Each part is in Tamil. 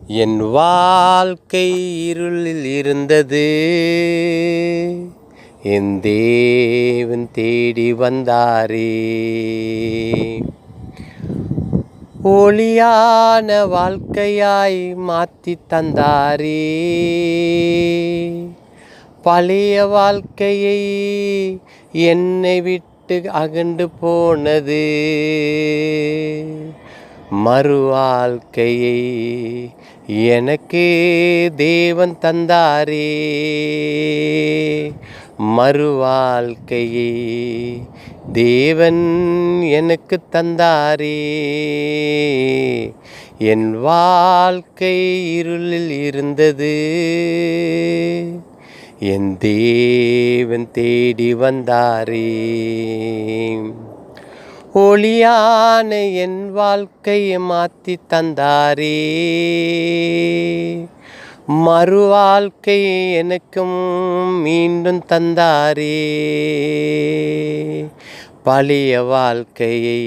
என் வாழ்க்கை இருளில் இருந்தது, என் தேவன் தேடி வந்தாரே. ஒளியான வாழ்க்கையாய் மாற்றி தந்தாரே. பழைய வாழ்க்கையை என்னை விட்டு அகன்று போனது, மறு வாழ்க்கையை எனக்கு தேவன் தந்தாரே. மறு வாழ்க்கையை தேவன் எனக்கு தந்தாரே. என் வாழ்க்கை இருளில் இருந்தது, என் தேவன் தேடி வந்தாரே. ஒளியான என் வாழ்க்கையை மாற்றி தந்தாரே. மறு வாழ்க்கை எனக்கும் மீண்டும் தந்தாரே. பழைய வாழ்க்கையை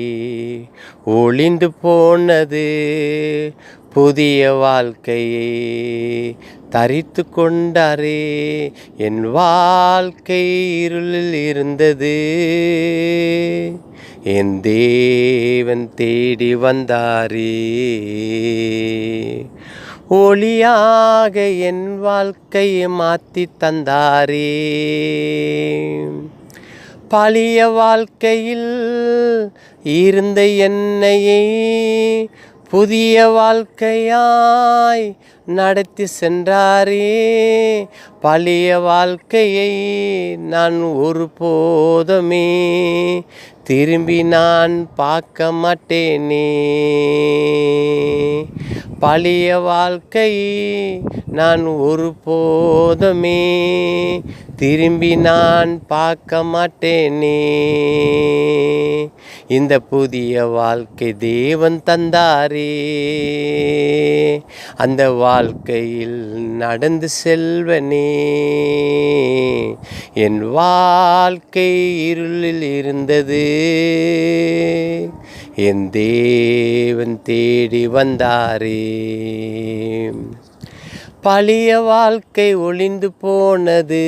ஒளிந்து போனது, புதிய வாழ்க்கையை தரித்து கொண்டாரே. என் வாழ்க்கை இருளில் இருந்தது, என் தேவன் தேடி வந்தாரே. ஒளியாக என் வாழ்க்கையை மாற்றி தந்தாரே. பழைய வாழ்க்கையில் இருந்த என்னையை புதிய வாழ்க்கையாய் நடத்தி சென்றாரே. பழைய வாழ்க்கையை நான் ஒருபோதுமே திரும்பி நான் பார்க்க மாட்டேனே. பழைய வாழ்க்கையை நான் ஒருபோதுமே திரும்பி நான் பார்க்க மாட்டேனே. இந்த புதிய வாழ்க்கை தேவன் தந்தாரே. அந்த வாழ்க்கையில் நடந்து செல்வனே. என் வாழ்க்கை இருளில் இருந்தது, என் தேவன் தேடி வந்தாரே. பழைய வாழ்க்கை ஒளிந்து போனது,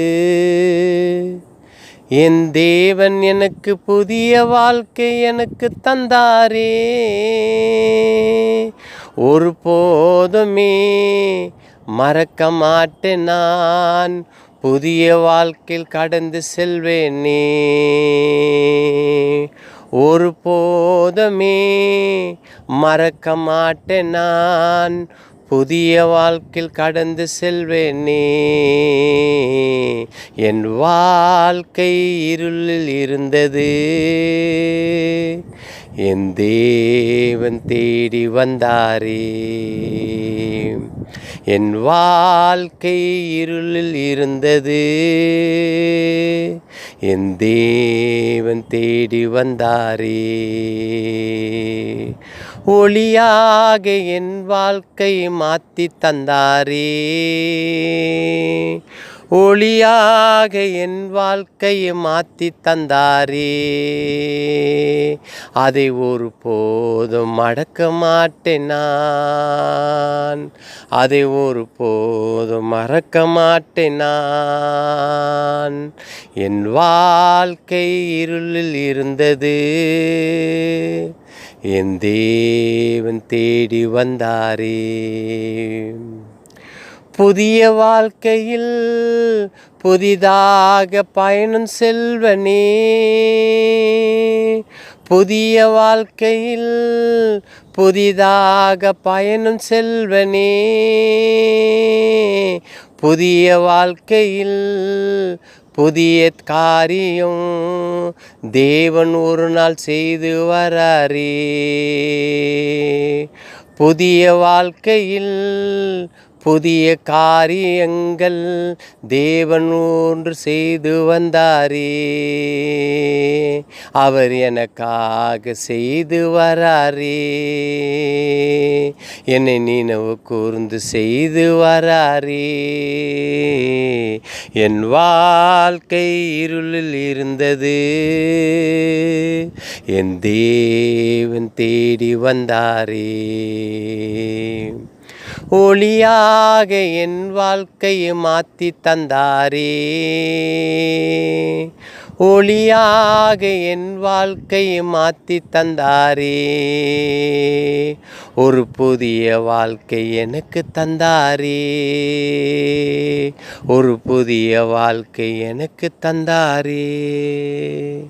என் தேவன் எனக்கு புதிய வாழ்க்கை எனக்கு தந்தாரே. ஒருபோதுமே மறக்க மாட்டேன் நான், புதிய வாழ்க்கையில் கடந்து செல்வேனே. ஒருபோதுமே மறக்க மாட்டேன் நான், புதிய வாழ்க்கையில் கடந்து செல்வேனே. என் வாழ்க்கை இருளில் இருந்தது, என் தேவன் தேடி வந்தாரே. என் வாழ்க்கை இருளில் இருந்தது, என் தேவன் தேடி வந்தாரே. ஒளியாக என் வாழ்க்கையை மாற்றி தந்தாரே. ஒளியாக என் வாழ்க்கையை மாற்றி தந்தாரே. அதை ஒருபோதும் மறக்க மாட்டேன் நான், அதை ஒருபோதும் மறக்க மாட்டேன் நான். என் வாழ்க்கை இருளில் இருந்தது, என் தேவன் தேடி வந்தாரே. புதிய வாழ்க்கையில் புதிதாக பயணம் செல்வனே. புதிய வாழ்க்கையில் புதிதாக பயணம் செல்வனே. புதிய வாழ்க்கையில் புதிய காரியம் தேவன் ஒரு நாள் செய்து வராரே. புதிய வாழ்க்கையில் புதிய காரியங்கள் தேவன் ஒன்று செய்து வந்தாரே. அவர் எனக்காக செய்து வராரே. என்னை நினைவு கூர்ந்து செய்து வராரே. என் வாழ்க்கை இருளில் இருந்தது, என் தேவன் தேடி வந்தாரே. ஒளியாக என் வாழ்க்கையை மாற்றி தந்தாரே. ஒளியாக என் வாழ்க்கையை மாற்றி தந்தாரே. ஒரு புதிய வாழ்க்கை எனக்கு தந்தாரே. ஒரு புதிய வாழ்க்கை எனக்கு தந்தாரே.